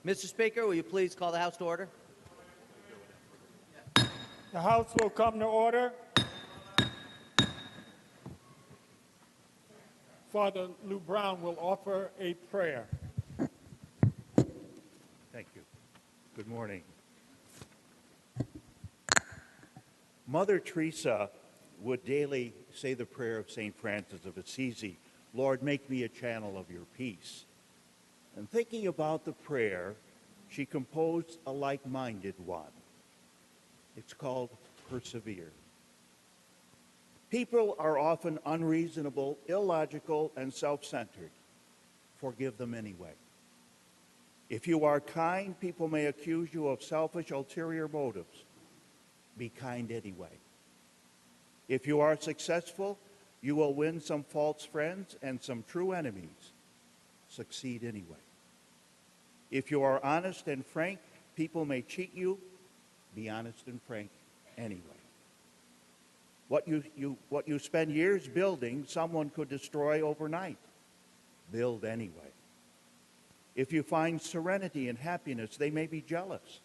Mr. Speaker, will you please call the House to order? The House will come to order. Father Lou Brown will offer a prayer. Thank you. Good morning. Mother Teresa would daily say the prayer of St. Francis of Assisi, Lord, make me a channel of your peace. And thinking about the prayer, she composed a like-minded one. It's called Persevere. People are often unreasonable, illogical, and self-centered. Forgive them anyway. If you are kind, people may accuse you of selfish, ulterior motives. Be kind anyway. If you are successful, you will win some false friends and some true enemies. Succeed anyway. If you are honest and frank, people may cheat you. Be honest and frank anyway. What you spend years building, someone could destroy overnight. Build anyway. If you find serenity and happiness, they may be jealous.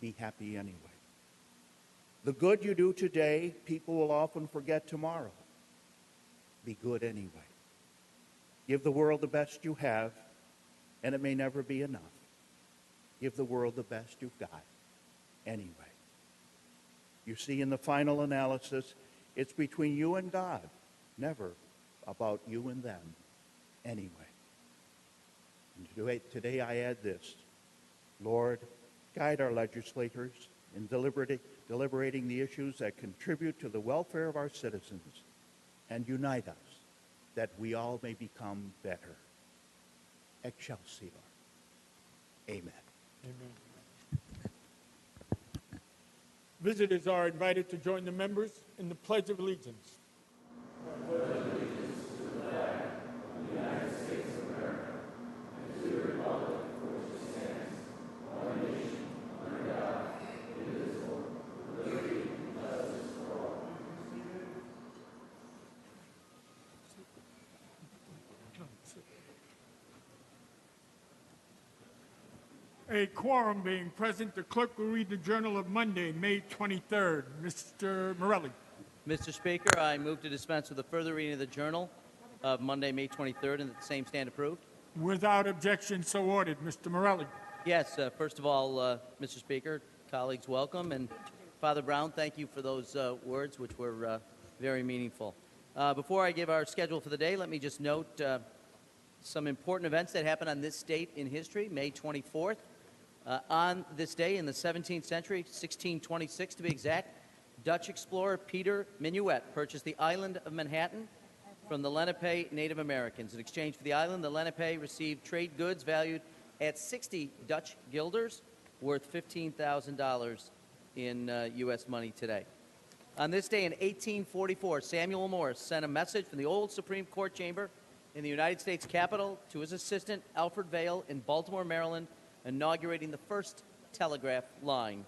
Be happy anyway. The good you do today, people will often forget tomorrow. Be good anyway. Give the world the best you have, and it may never be enough. Give the world the best you've got anyway. You see, in the final analysis, it's between you and God, never about you and them anyway. And today I add this. Lord, guide our legislators in deliberating the issues that contribute to the welfare of our citizens, and unite us that we all may become better. Excelsior. Amen. Amen. Visitors are invited to join the members in the Pledge of Allegiance. A quorum being present, the clerk will read the Journal of Monday, May 23rd. Mr. Morelli. Mr. Speaker, I move to dispense with the further reading of the Journal of Monday, May 23rd, and that the same stand approved. Without objection, so ordered. Mr. Morelli. Yes, first of all, Mr. Speaker, colleagues, welcome. And Father Brown, thank you for those words, which were very meaningful. Before I give our schedule for the day, let me just note some important events that happened on this date in history, May 24th. On this day in the 17th century, 1626 to be exact, Dutch explorer Peter Minuet purchased the island of Manhattan from the Lenape Native Americans. In exchange for the island, the Lenape received trade goods valued at 60 Dutch guilders, worth $15,000 in U.S. money today. On this day in 1844, Samuel Morse sent a message from the old Supreme Court chamber in the United States Capitol to his assistant, Alfred Vail, in Baltimore, Maryland, inaugurating the first telegraph line.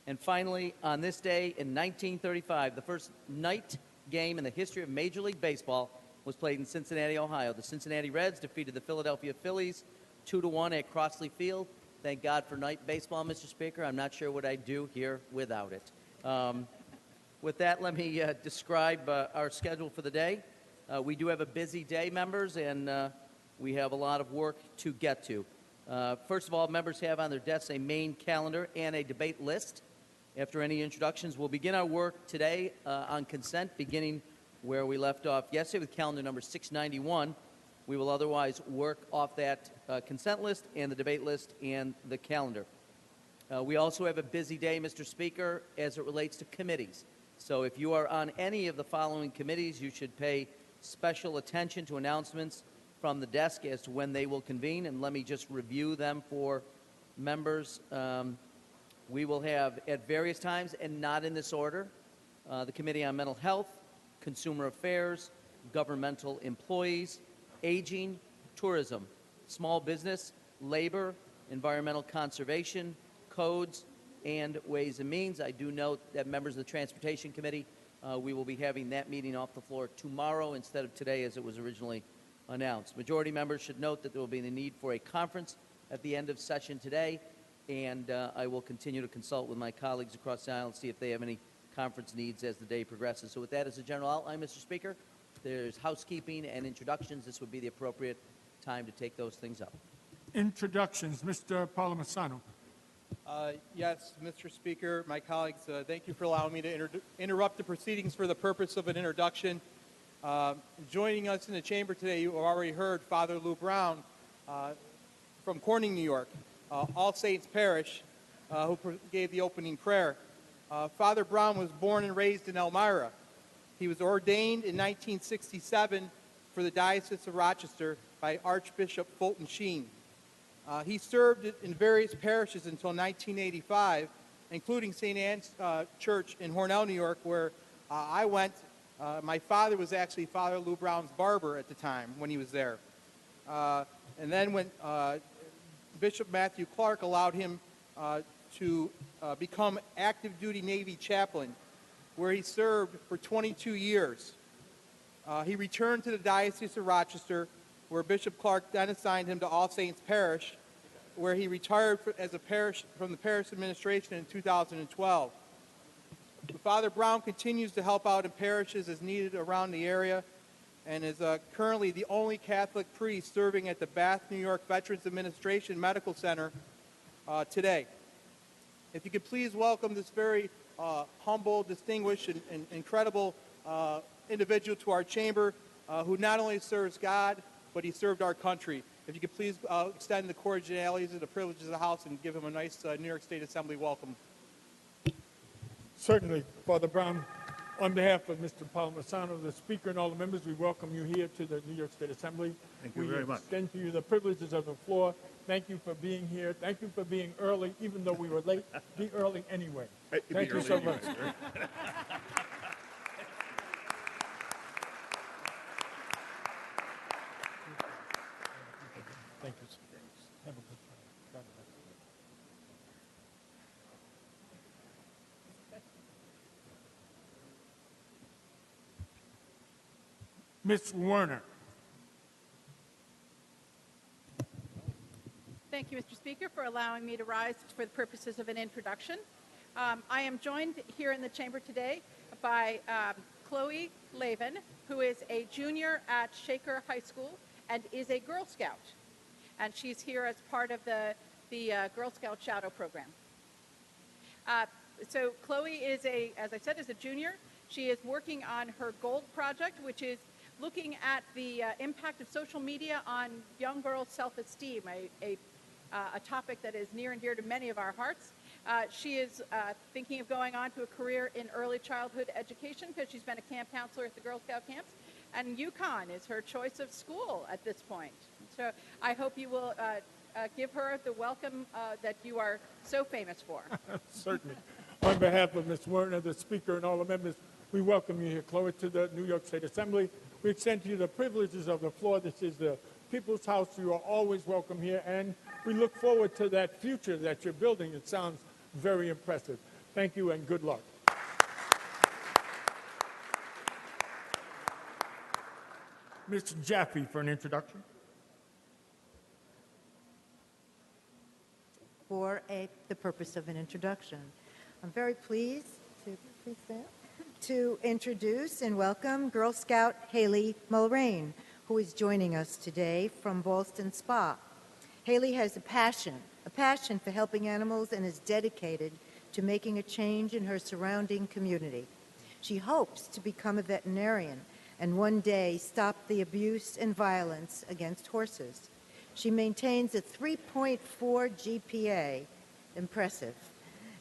And finally, on this day in 1935, the first night game in the history of Major League Baseball was played in Cincinnati, Ohio. The Cincinnati Reds defeated the Philadelphia Phillies 2-1 at Crossley Field. Thank God for night baseball, Mr. Speaker. I'm not sure what I'd do here without it. With that, let me describe our schedule for the day. We do have a busy day, members, and we have a lot of work to get to. First of all, members have on their desks a main calendar and a debate list. After any introductions, we'll begin our work today on consent, beginning where we left off yesterday with calendar number 691. We will otherwise work off that consent list and the debate list and the calendar. We also have a busy day, Mr. Speaker, as it relates to committees. So if you are on any of the following committees, you should pay special attention to announcements from the desk as to when they will convene, and let me just review them for members. We will have at various times, and not in this order, the Committee on Mental Health, Consumer Affairs, Governmental Employees, Aging, Tourism, Small Business, Labor, Environmental Conservation, Codes, and Ways and Means. I do note that members of the Transportation Committee, we will be having that meeting off the floor tomorrow instead of today as it was originally announced. Majority members should note that there will be the need for a conference at the end of session today, and I will continue to consult with my colleagues across the aisle and see if they have any conference needs as the day progresses. So with that as a general outline, Mr. Speaker, there's housekeeping and introductions. This would be the appropriate time to take those things up. Introductions. Mr. Palmisano. Yes, Mr. Speaker, my colleagues, thank you for allowing me to interrupt the proceedings for the purpose of an introduction. Joining us in the chamber today, you have already heard Father Lou Brown from Corning, New York, All Saints Parish, who gave the opening prayer. Father Brown was born and raised in Elmira. He was ordained in 1967 for the Diocese of Rochester by Archbishop Fulton Sheen. He served in various parishes until 1985, including St. Anne's Church in Hornell, New York, where I went. My father was actually Father Lou Brown's barber at the time when he was there. And then when Bishop Matthew Clark allowed him to become active duty Navy chaplain, where he served for 22 years. He returned to the Diocese of Rochester, where Bishop Clark then assigned him to All Saints Parish, where he retired from the parish administration in 2012. Father Brown continues to help out in parishes as needed around the area and is currently the only Catholic priest serving at the Bath, New York Veterans Administration Medical Center today. If you could please welcome this very humble, distinguished, and incredible individual to our chamber who not only serves God, but he served our country. If you could please extend the cordialities and the privileges of the House and give him a nice New York State Assembly welcome. Certainly, Father Brown, on behalf of Mr. Palmisano, the Speaker, and all the members, we welcome you here to the New York State Assembly. Thank you very much. We extend to you the privileges of the floor. Thank you for being here. Thank you for being early, even though we were late. Be early anyway. Thank you so much. Thank you, sir. Have a good time. God bless you. Ms. Werner. Thank you, Mr. Speaker, for allowing me to rise for the purposes of an introduction. I am joined here in the chamber today by Chloe Lavin, who is a junior at Shaker High School and is a Girl Scout. And she's here as part of the Girl Scout Shadow Program. So Chloe is as I said, is a junior. She is working on her GOLD project, which is looking at the impact of social media on young girls' self-esteem, a topic that is near and dear to many of our hearts. She is thinking of going on to a career in early childhood education because she's been a camp counselor at the Girl Scout camps, and UConn is her choice of school at this point. So I hope you will give her the welcome that you are so famous for. Certainly. On behalf of Ms. Werner, the Speaker, and all the members, we welcome you here, Chloe, to the New York State Assembly. We extend to you the privileges of the floor. This is the People's House. You are always welcome here, and we look forward to that future that you're building. It sounds very impressive. Thank you, and good luck. Ms. Jaffe for an introduction. For the purpose of an introduction. I'm very pleased to introduce and welcome Girl Scout Haley Mulrain, who is joining us today from Ballston Spa. Haley has a passion for helping animals, and is dedicated to making a change in her surrounding community. She hopes to become a veterinarian and one day stop the abuse and violence against horses. She maintains a 3.4 GPA, impressive,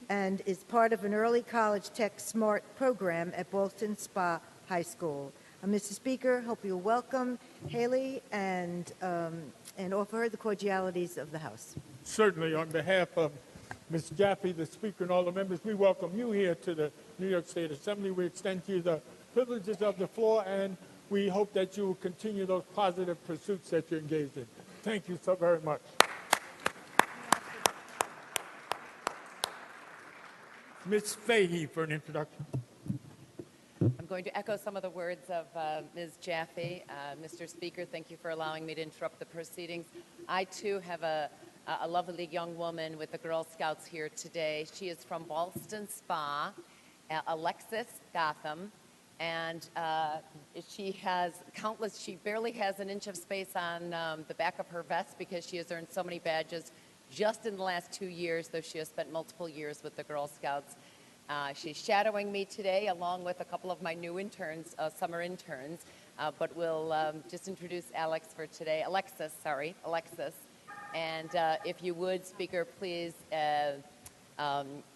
and is part of an early college tech SMART program at Ballston Spa High School. Mr. Speaker, hope you'll welcome Haley and offer her the cordialities of the House. Certainly, on behalf of Ms. Jaffe, the Speaker, and all the members, we welcome you here to the New York State Assembly. We extend to you the privileges of the floor, and we hope that you will continue those positive pursuits that you're engaged in. Thank you so very much. Ms. Fahey for an introduction. I'm going to echo some of the words of Ms. Jaffe. Mr. Speaker, thank you for allowing me to interrupt the proceedings. I, too, have a a lovely young woman with the Girl Scouts here today. She is from Ballston Spa, Alexis Gotham, and she has countless, she barely has an inch of space on the back of her vest because she has earned so many badges just in the last 2 years, though she has spent multiple years with the Girl Scouts. She's shadowing me today along with a couple of my new interns, summer interns, but we'll just introduce Alexis. And if you would, Speaker, please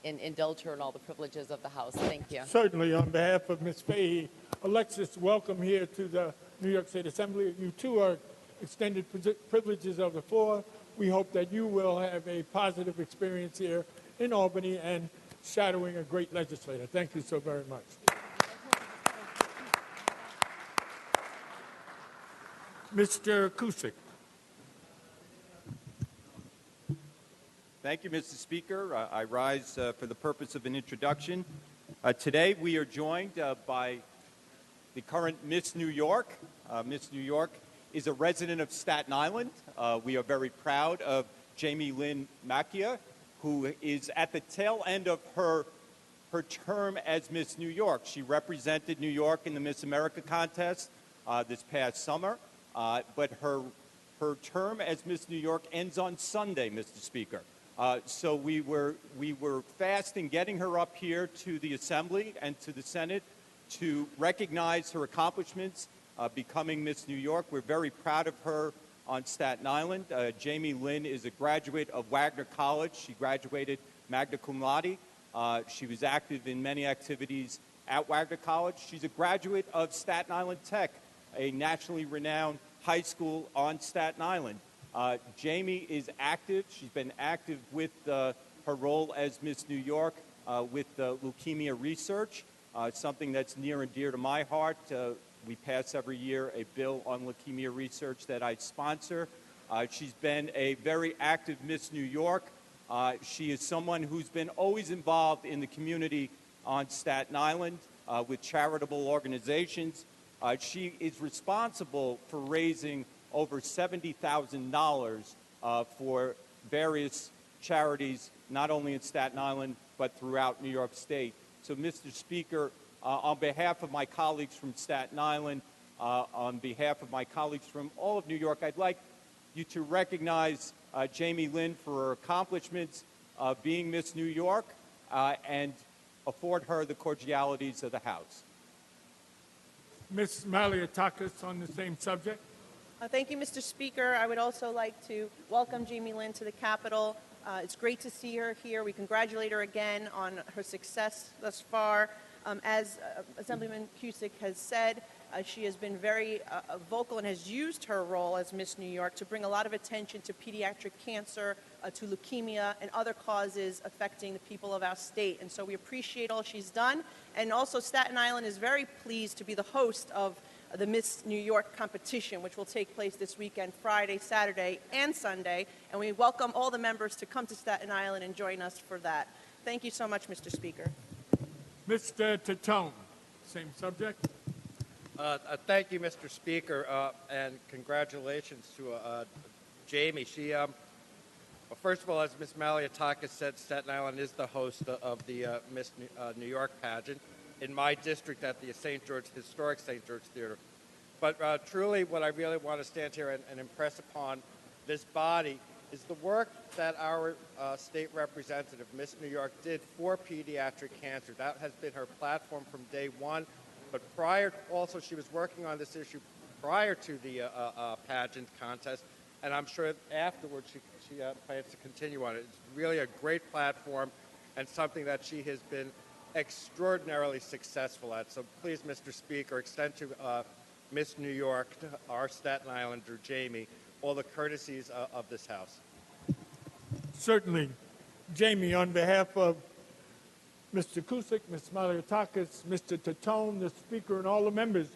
indulge her in all the privileges of the House. Thank you. Certainly, on behalf of Ms. Fahey, Alexis, welcome here to the New York State Assembly. You too are extended privileges of the floor. We hope that you will have a positive experience here in Albany and shadowing a great legislator. Thank you so very much. Mr. Cusick. Thank you, Mr. Speaker. I rise for the purpose of an introduction. Today we are joined by the current Miss New York. Miss New York is a resident of Staten Island. We are very proud of Jamie Lynn Macchia, who is at the tail end of her term as Miss New York. She represented New York in the Miss America contest this past summer, but her term as Miss New York ends on Sunday, Mr. Speaker. So we were fast in getting her up here to the Assembly and to the Senate to recognize her accomplishments becoming Miss New York. We're very proud of her on Staten Island. Jamie Lynn is a graduate of Wagner College. She graduated magna cum laude. She was active in many activities at Wagner College. She's a graduate of Staten Island Tech, a nationally renowned high school on Staten Island. Jamie is active. She's been active with her role as Miss New York with leukemia research, something that's near and dear to my heart. We pass every year a bill on leukemia research that I sponsor. She's been a very active Miss New York. She is someone who's been always involved in the community on Staten Island with charitable organizations. She is responsible for raising over $70,000 for various charities, not only in Staten Island, but throughout New York State. So, Mr. Speaker, on behalf of my colleagues from Staten Island, on behalf of my colleagues from all of New York, I'd like you to recognize Jamie Lynn for her accomplishments being Miss New York and afford her the cordialities of the House. Ms. Malliotakis on the same subject. Thank you, Mr. Speaker. I would also like to welcome Jamie Lynn to the Capitol. It's great to see her here. We congratulate her again on her success thus far. As Assemblyman Cusick has said, she has been very vocal and has used her role as Miss New York to bring a lot of attention to pediatric cancer, to leukemia, and other causes affecting the people of our state. And so we appreciate all she's done. And also Staten Island is very pleased to be the host of the Miss New York competition, which will take place this weekend, Friday, Saturday, and Sunday. And we welcome all the members to come to Staten Island and join us for that. Thank you so much, Mr. Speaker. Mr. Tatone, same subject. Thank you, Mr. Speaker, and congratulations to Jamie. She, first of all, as Ms. Malliotakis said, Staten Island is the host of the Miss New York pageant in my district at the historic St. George Theater. But truly, what I really want to stand here and impress upon this body is the work that our state representative, Miss New York, did for pediatric cancer. That has been her platform from day one. But also she was working on this issue prior to the pageant contest, and I'm sure afterwards she plans to continue on it. It's really a great platform and something that she has been extraordinarily successful at. So please, Mr. Speaker, extend to Miss New York, our Staten Islander, Jamie, all the courtesies of this House. Certainly. Jamie, on behalf of Mr. Cusick, Ms. Malliotakis, Mr. Tatone, the Speaker, and all the members,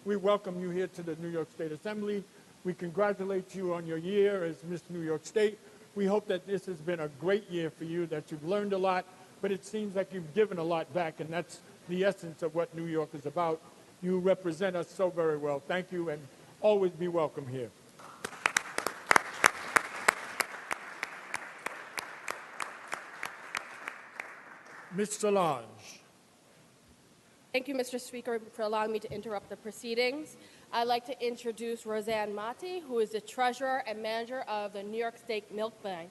we welcome you here to the New York State Assembly. We congratulate you on your year as Miss New York State. We hope that this has been a great year for you, that you've learned a lot, but it seems like you've given a lot back, and that's the essence of what New York is about. You represent us so very well. Thank you, and always be welcome here. Ms. Solange. Thank you, Mr. Speaker, for allowing me to interrupt the proceedings. I'd like to introduce Roseanne Mati, who is the treasurer and manager of the New York State Milk Bank.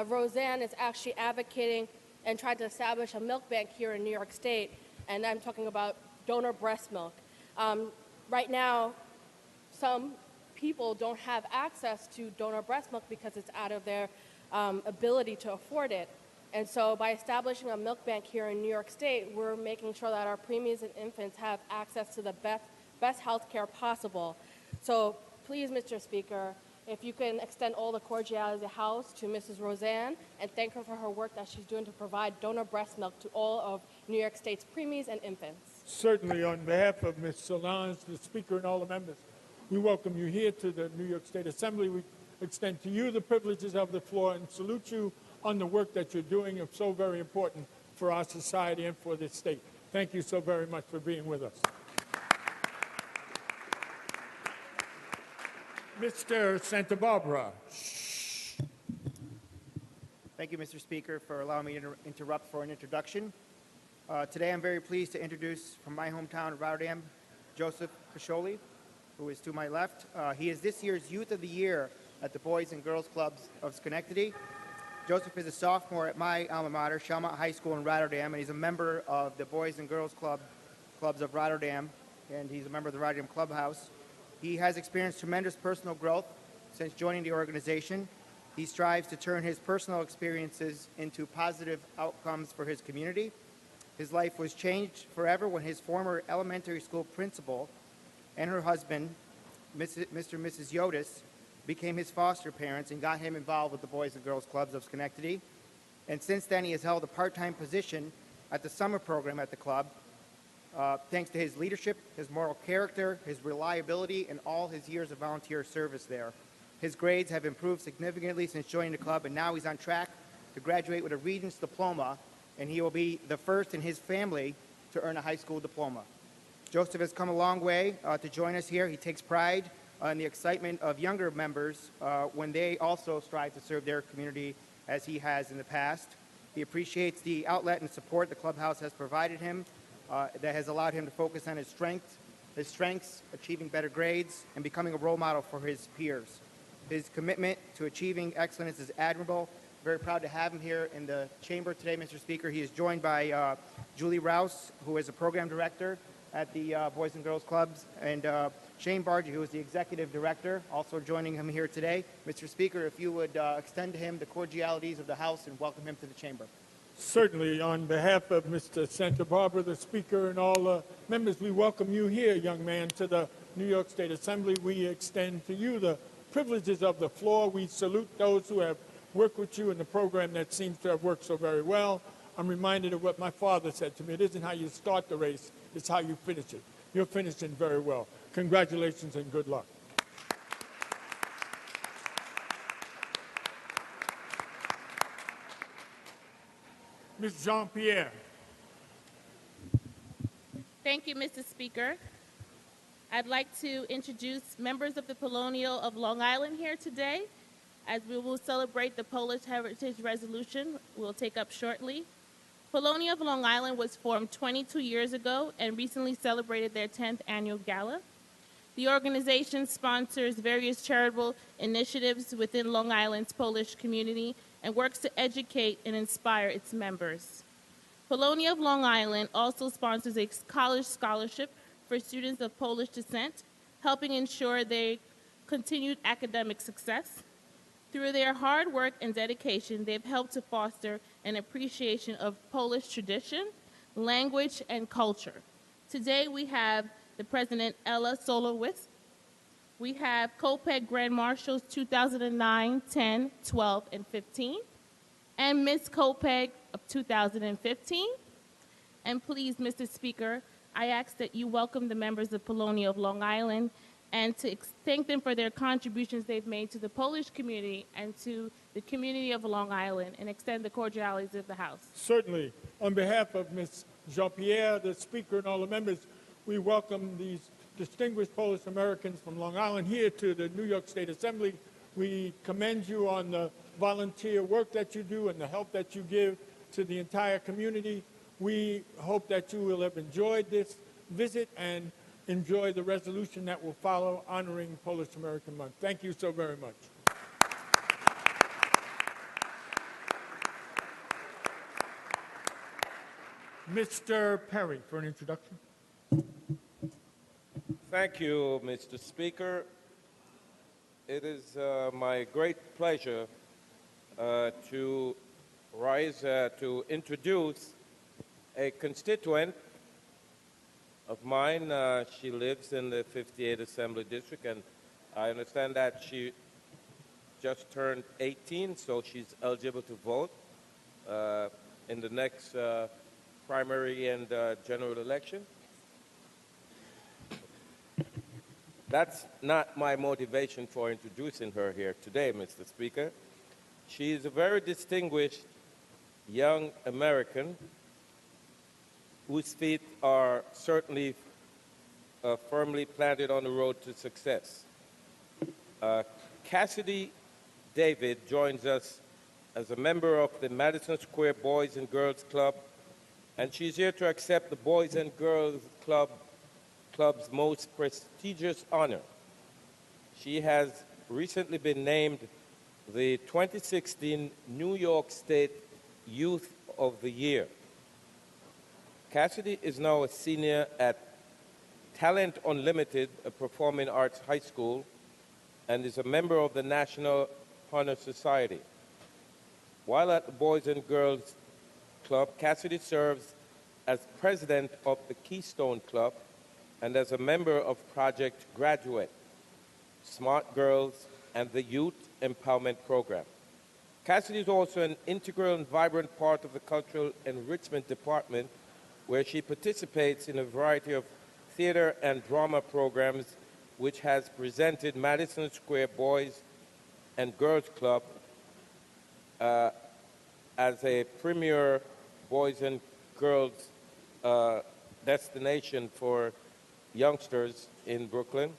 Roseanne is actually advocating and trying to establish a milk bank here in New York State, and I'm talking about donor breast milk. Right now, some people don't have access to donor breast milk because it's out of their ability to afford it. And so by establishing a milk bank here in New York State, we're making sure that our preemies and infants have access to the best health care possible. So please, Mr. Speaker, if you can extend all the cordiality of the House to Mrs. Roseanne and thank her for her work that she's doing to provide donor breast milk to all of New York State's preemies and infants. Certainly, on behalf of Ms. Solange, the Speaker, and all the members, we welcome you here to the New York State Assembly. We extend to you the privileges of the floor and salute you on the work that you're doing. It's so very important for our society and for this state. Thank you so very much for being with us. Mr. Santa Barbara. Thank you, Mr. Speaker, for allowing me to interrupt for an introduction. Today I'm very pleased to introduce from my hometown of Rotterdam, Joseph Kasholi, who is to my left. He is this year's Youth of the Year at the Boys and Girls Clubs of Schenectady. Joseph is a sophomore at my alma mater, Shalmont High School in Rotterdam, and he's a member of the Boys and Girls Clubs of Rotterdam, and he's a member of the Rotterdam Clubhouse. He has experienced tremendous personal growth since joining the organization. He strives to turn his personal experiences into positive outcomes for his community. His life was changed forever when his former elementary school principal and her husband, Mr. and Mrs. Yodis, became his foster parents and got him involved with the Boys and Girls Clubs of Schenectady. And since then, he has held a part-time position at the summer program at the club, thanks to his leadership, his moral character, his reliability, and all his years of volunteer service there. His grades have improved significantly since joining the club, and now he's on track to graduate with a Regents diploma, and he will be the first in his family to earn a high school diploma. Joseph has come a long way to join us here. He takes pride in the excitement of younger members when they also strive to serve their community as he has in the past. He appreciates the outlet and support the clubhouse has provided him that has allowed him to focus on his strengths, achieving better grades, and becoming a role model for his peers. His commitment to achieving excellence is admirable. Very proud to have him here in the chamber today, Mr. Speaker. He is joined by Julie Rouse, who is a program director at the Boys and Girls Clubs, and Shane Bargy, who is the executive director, also joining him here today. Mr. Speaker, if you would extend to him the cordialities of the House and welcome him to the chamber. Certainly, on behalf of Mr. Santa Barbara, the Speaker, and all the members, we welcome you here, young man, to the New York State Assembly. We extend to you the privileges of the floor. We salute those who have worked with you in the program that seems to have worked so very well. I'm reminded of what my father said to me. It isn't how you start the race, it's how you finish it. You're finishing very well. Congratulations and good luck. Ms. Jean-Pierre. Thank you, Mr. Speaker. I'd like to introduce members of the Colonial of Long Island here today, as we will celebrate the Polish Heritage Resolution we'll take up shortly. Colonial of Long Island was formed 22 years ago and recently celebrated their 10th annual gala. The organization sponsors various charitable initiatives within Long Island's Polish community and works to educate and inspire its members. Colonial of Long Island also sponsors a college scholarship for students of Polish descent, helping ensure their continued academic success. Through their hard work and dedication, they've helped to foster an appreciation of Polish tradition, language, and culture. Today we have the President Ella Solowitz. We have COPEG Grand Marshals 2009, 10, 12, and 15, and Miss COPEG of 2015. And please, Mr. Speaker, I ask that you welcome the members of Colonial of Long Island and to thank them for their contributions they've made to the Polish community and to the community of Long Island, and extend the cordialities of the House. Certainly. On behalf of Ms. Jean-Pierre, the Speaker, and all the members, we welcome these distinguished Polish Americans from Long Island here to the New York State Assembly. We commend you on the volunteer work that you do and the help that you give to the entire community. We hope that you will have enjoyed this visit and enjoy the resolution that will follow honoring Polish American Month. Thank you so very much. Mr. Perry for an introduction. Thank you, Mr. Speaker. It is my great pleasure to rise to introduce a constituent of mine. She lives in the 58th Assembly District, and I understand that she just turned 18, so she's eligible to vote in the next primary and general election. That's not my motivation for introducing her here today, Mr. Speaker. She is a very distinguished young American whose feet are certainly firmly planted on the road to success. Cassidy David joins us as a member of the Madison Square Boys and Girls Club, and she's here to accept the Boys and Girls Club's most prestigious honor. She has recently been named the 2016 New York State Youth of the Year. Cassidy is now a senior at Talent Unlimited, a performing arts high school, and is a member of the National Honor Society. While at the Boys and Girls Club, Cassidy serves as president of the Keystone Club and as a member of Project Graduate, Smart Girls, and the Youth Empowerment Program. Cassidy is also an integral and vibrant part of the Cultural Enrichment Department, where she participates in a variety of theater and drama programs, which has presented Madison Square Boys and Girls Club as a premier boys and girls destination for youngsters in Brooklyn.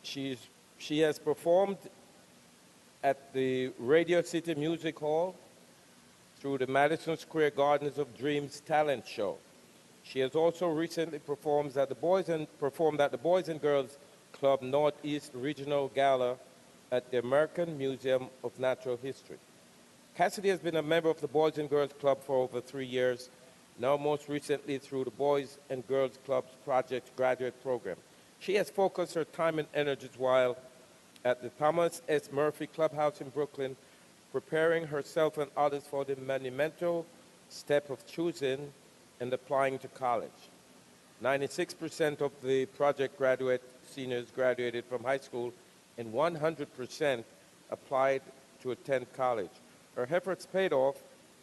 She has performed at the Radio City Music Hall through the Madison Square Gardens of Dreams talent show. She has also recently performed at the Boys and Girls Club Northeast Regional Gala at the American Museum of Natural History. Cassidy has been a member of the Boys and Girls Club for over 3 years, now most recently through the Boys and Girls Club's Project Graduate Program. She has focused her time and energies while at the Thomas S. Murphy Clubhouse in Brooklyn, preparing herself and others for the monumental step of choosing and applying to college. 96% of the project graduate seniors graduated from high school, and 100% applied to attend college. Her efforts paid off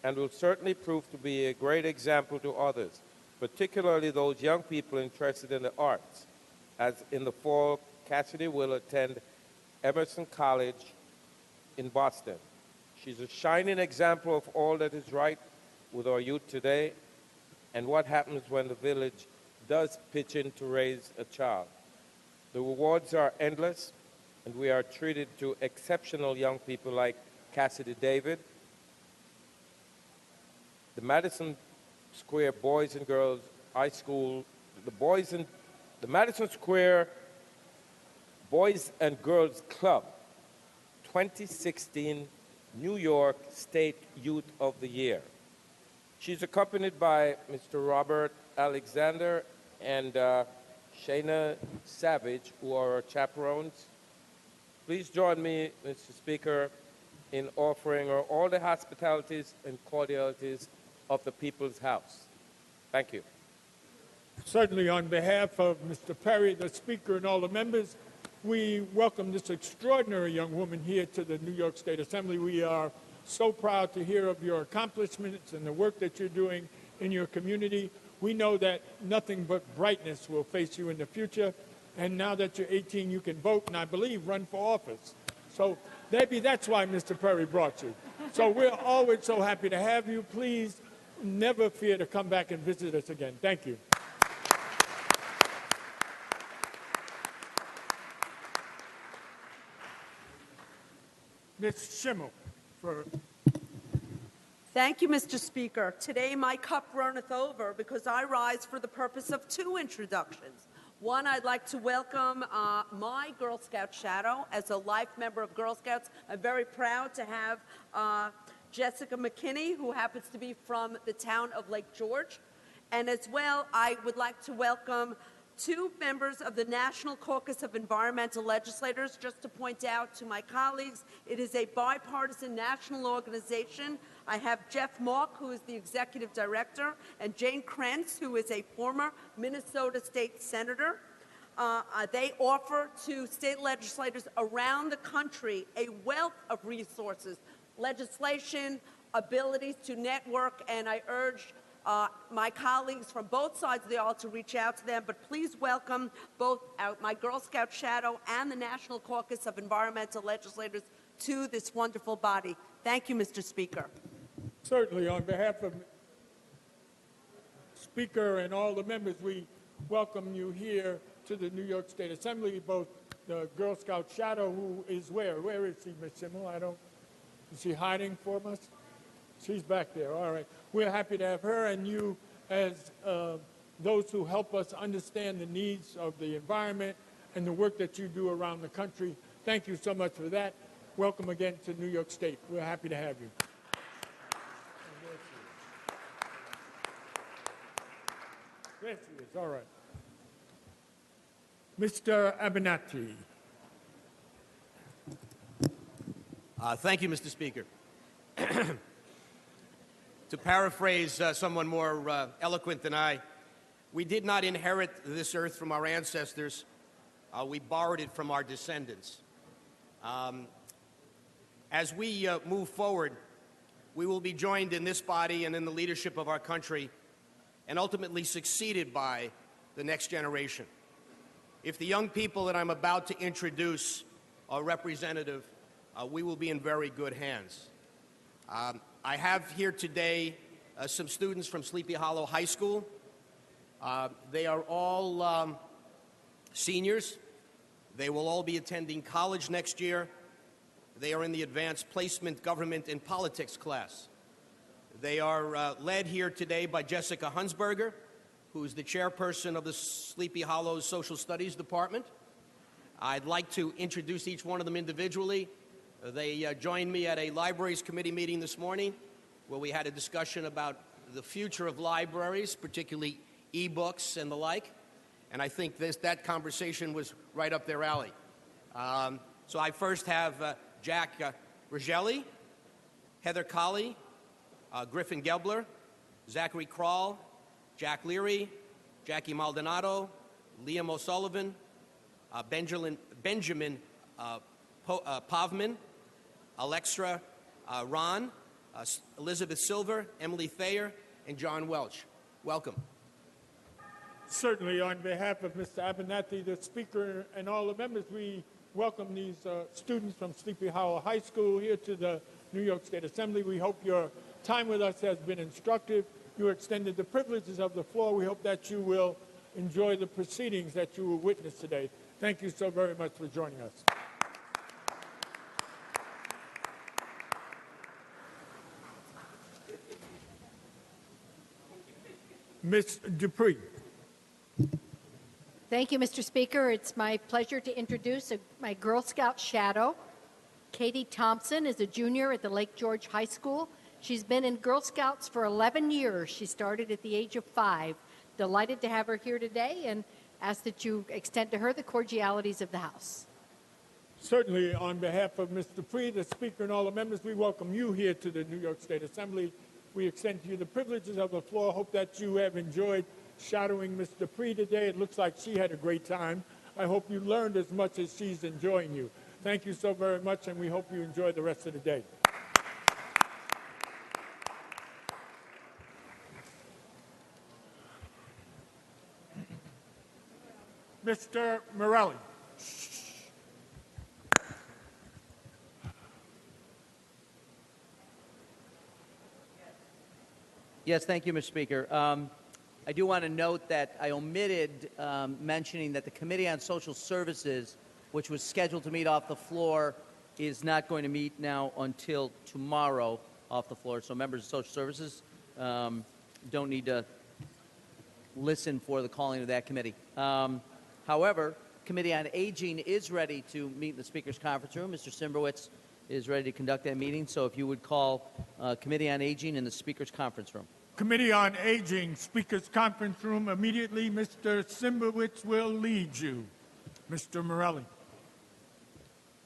and will certainly prove to be a great example to others, particularly those young people interested in the arts. As in the fall, Cassidy will attend Emerson College in Boston. She's a shining example of all that is right with our youth today and what happens when the village does pitch in to raise a child. The rewards are endless, and we are treated to exceptional young people like Cassidy David. The Madison Square Boys and Girls High School, the Madison Square Boys and Girls Club 2016 New York State Youth of the Year. She's accompanied by Mr. Robert Alexander and Shayna Savage, who are our chaperones. Please join me, Mr. Speaker, in offering her all the hospitalities and cordialities of the People's House. Thank you. Certainly, on behalf of Mr. Perry, the Speaker, and all the members, we welcome this extraordinary young woman here to the New York State Assembly. We are so proud to hear of your accomplishments and the work that you're doing in your community. We know that nothing but brightness will face you in the future. And now that you're 18, you can vote and, I believe, run for office. So maybe that's why Mr. Perry brought you. So we're always so happy to have you. Please never fear to come back and visit us again. Thank you. Ms. Schimmel for Thank you, Mr. Speaker. Today my cup runneth over because I rise for the purpose of two introductions. One, I'd like to welcome my Girl Scout shadow as a life member of Girl Scouts. I'm very proud to have Jessica McKinney, who happens to be from the town of Lake George. And as well, I would like to welcome two members of the National Caucus of Environmental Legislators. Just to point out to my colleagues, it is a bipartisan national organization. I have Jeff Mauck, who is the executive director, and Jane Krentz, who is a former Minnesota state senator. They offer to state legislators around the country a wealth of resources, legislation, abilities to network, and I urge my colleagues from both sides of the aisle to reach out to them, but please welcome both my Girl Scout shadow and the National Caucus of Environmental Legislators to this wonderful body. Thank you, Mr. Speaker. Certainly, on behalf of Speaker and all the members, we welcome you here to the New York State Assembly, both the Girl Scout shadow, who is where? Where is she, Ms. Schimmel? Is she hiding from us? She's back there. All right. We're happy to have her and you as those who help us understand the needs of the environment and the work that you do around the country. Thank you so much for that. Welcome again to New York State. We're happy to have you. There she is. All right. Mr. Abenati. Thank you, Mr. Speaker. To paraphrase someone more eloquent than I, we did not inherit this earth from our ancestors. We borrowed it from our descendants. As we move forward, we will be joined in this body and in the leadership of our country and ultimately succeeded by the next generation. If the young people that I'm about to introduce are representative, we will be in very good hands. I have here today some students from Sleepy Hollow High School. They are all seniors. They will all be attending college next year. They are in the Advanced Placement, Government, and Politics class. They are led here today by Jessica Hunsberger, who is the chairperson of the Sleepy Hollow Social Studies Department. I'd like to introduce each one of them individually. They joined me at a Libraries Committee meeting this morning where we had a discussion about the future of libraries, particularly e-books and the like. And I think that conversation was right up their alley. So I first have Jack Rogelli, Heather Colley, Griffin Gebler, Zachary Kroll, Jack Leary, Jackie Maldonado, Liam O'Sullivan, Benjamin Pavman, Alexra Ron, Elizabeth Silver, Emily Thayer, and John Welch. Welcome. Certainly, on behalf of Mr. Abenati, the Speaker, and all the members, we welcome these students from Sleepy Hollow High School here to the New York State Assembly. We hope your time with us has been instructive. You extended the privileges of the floor. We hope that you will enjoy the proceedings that you will witness today. Thank you so very much for joining us. Ms. Dupree. Thank you, Mr. Speaker. It's my pleasure to introduce my Girl Scout shadow. Katie Thompson is a junior at the Lake George High School. She's been in Girl Scouts for 11 years. She started at the age of 5. Delighted to have her here today and ask that you extend to her the cordialities of the House. Certainly, on behalf of Ms. Dupree, the Speaker, and all the members, we welcome you here to the New York State Assembly. We extend to you the privileges of the floor. Hope that you have enjoyed shadowing Ms. Dupree today. It looks like she had a great time. I hope you learned as much as she's enjoying you. Thank you so very much, and we hope you enjoy the rest of the day. Mr. Morelli. Yes, thank you, Mr. Speaker. I do want to note that I omitted mentioning that the Committee on Social Services, which was scheduled to meet off the floor, is not going to meet now until tomorrow. off the floor. So members of social services don't need to listen for the calling of that committee. However, Committee on Aging is ready to meet in the Speaker's conference room. Mr. Simbrowitz is ready to conduct that meeting. So if you would call Committee on Aging in the Speaker's conference room. Committee on Aging, Speaker's conference room immediately. Mr. Simbrowitz will lead you. Mr. Morelli.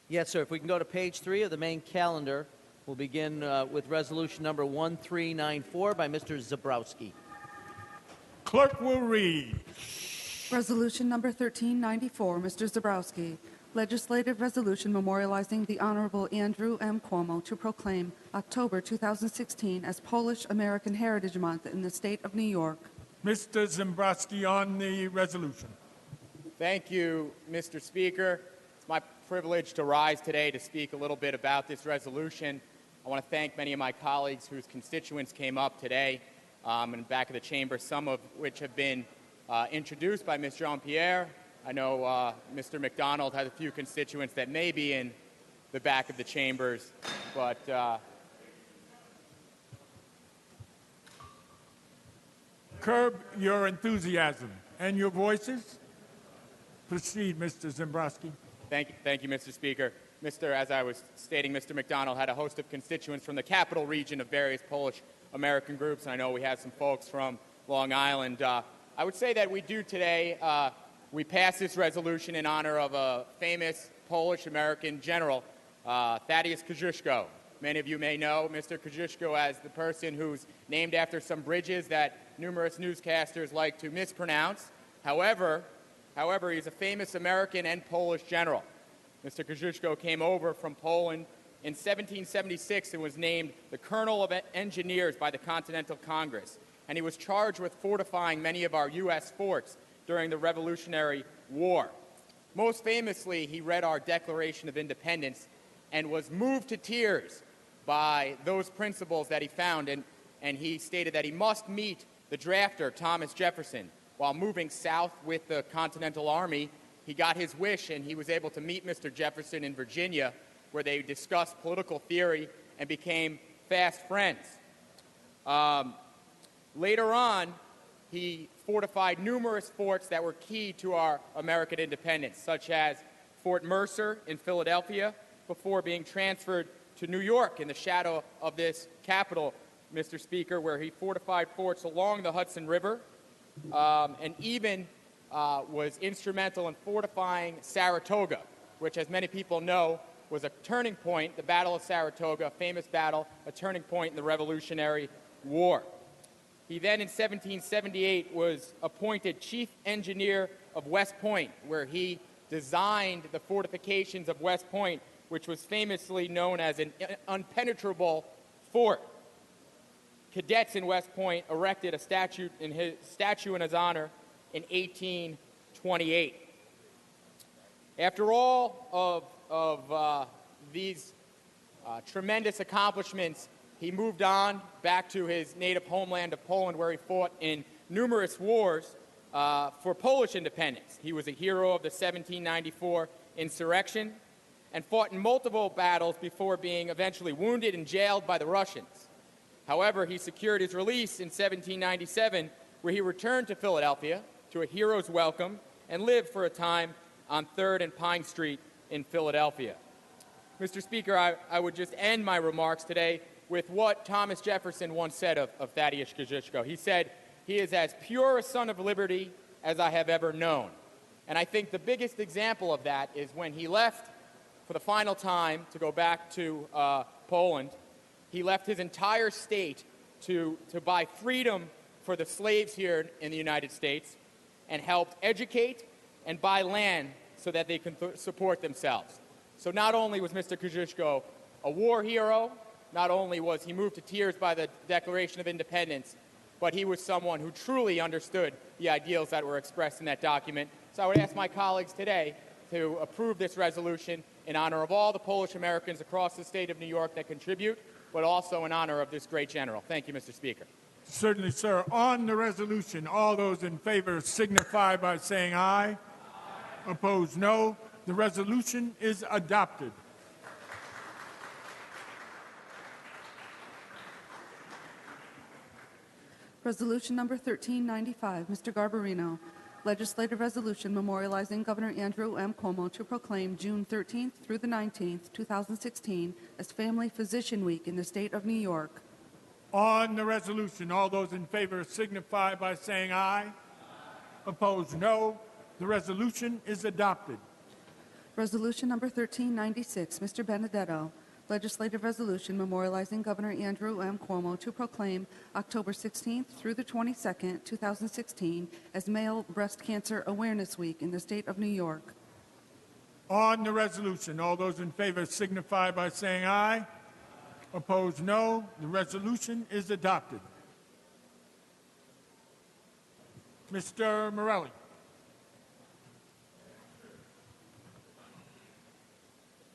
Yes, sir. If we can go to page 3 of the main calendar, we'll begin with resolution number 1394 by Mr. Zabrowski. Clerk will read. Resolution number 1394, Mr. Zabrowski. Legislative resolution memorializing the Honorable Andrew M. Cuomo to proclaim October 2016 as Polish American Heritage Month in the state of New York. Mr. Zabrowski on the resolution. Thank you, Mr. Speaker. It's my privilege to rise today to speak a little bit about this resolution. I want to thank many of my colleagues whose constituents came up today in the back of the chamber, some of which have been introduced by Ms. Jean-Pierre. I know Mr. McDonald has a few constituents that may be in the back of the chambers, but curb your enthusiasm and your voices. Proceed, Mr. Zabrowski. Thank you, Mr. Speaker. As I was stating, Mr. McDonald had a host of constituents from the capital region of various Polish American groups, and I know we have some folks from Long Island. I would say that we do today, we pass this resolution in honor of a famous Polish American general, Thaddeus Kościuszko. Many of you may know Mr. Kościuszko as the person who's named after some bridges that numerous newscasters like to mispronounce. However, he's a famous American and Polish general. Mr. Kościuszko came over from Poland in 1776 and was named the Colonel of Engineers by the Continental Congress. And he was charged with fortifying many of our U.S. forts during the Revolutionary War. Most famously, he read our Declaration of Independence and was moved to tears by those principles that he found. And he stated that he must meet the drafter, Thomas Jefferson. While moving south with the Continental Army, he got his wish and he was able to meet Mr. Jefferson in Virginia, where they discussed political theory and became fast friends. Later on, he fortified numerous forts that were key to our American independence, such as Fort Mercer in Philadelphia, before being transferred to New York in the shadow of this capital, Mr. Speaker, where he fortified forts along the Hudson River, and even was instrumental in fortifying Saratoga, which, as many people know, was a turning point, the Battle of Saratoga, a famous battle, a turning point in the Revolutionary War. He then, in 1778, was appointed chief engineer of West Point, where he designed the fortifications of West Point, which was famously known as an impenetrable fort. Cadets in West Point erected a statue in his honor in 1828. After all of these tremendous accomplishments, he moved on back to his native homeland of Poland, where he fought in numerous wars for Polish independence. He was a hero of the 1794 insurrection and fought in multiple battles before being eventually wounded and jailed by the Russians. However, he secured his release in 1797, where he returned to Philadelphia to a hero's welcome and lived for a time on 3rd and Pine Street in Philadelphia. Mr. Speaker, I would just end my remarks today with what Thomas Jefferson once said of Thaddeus Kościuszko. He said, "He is as pure a son of liberty as I have ever known." And I think the biggest example of that is when he left for the final time to go back to Poland. He left his entire state to buy freedom for the slaves here in the United States and helped educate and buy land so that they can support themselves. So not only was Mr. Kościuszko a war hero, not only was he moved to tears by the Declaration of Independence, but he was someone who truly understood the ideals that were expressed in that document. So I would ask my colleagues today to approve this resolution in honor of all the Polish Americans across the state of New York that contribute, but also in honor of this great general. Thank you, Mr. Speaker. Certainly, sir. On the resolution, all those in favor signify by saying aye. Opposed, no. The resolution is adopted. Resolution number 1395, Mr. Garbarino. Legislative resolution memorializing Governor Andrew M. Cuomo to proclaim June 13th through the 19th, 2016 as Family Physician Week in the state of New York. On the resolution, all those in favor signify by saying aye. Opposed, no. The resolution is adopted. Resolution number 1396, Mr. Benedetto. Legislative resolution memorializing Governor Andrew M. Cuomo to proclaim October 16th through the 22nd, 2016 as Male Breast Cancer Awareness Week in the state of New York. On the resolution, all those in favor signify by saying aye. Opposed, no. The resolution is adopted. Mr. Morelli.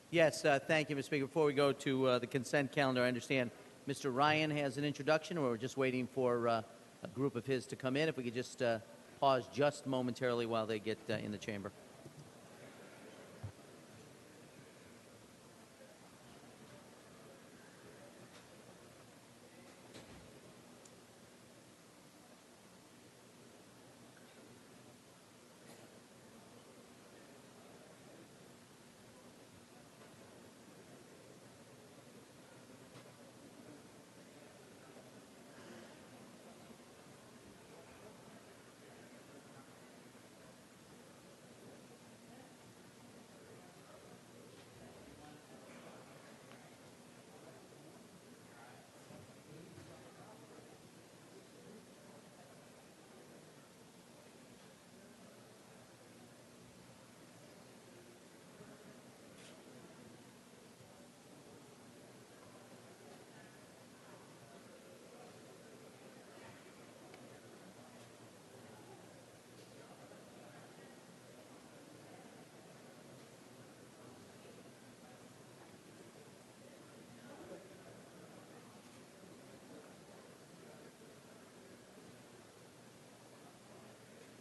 Yes, thank you, Mr. Speaker. Before we go to the consent calendar, I understand Mr. Ryan has an introduction, or we're just waiting for a group of his to come in. If we could just pause just momentarily while they get in the chamber.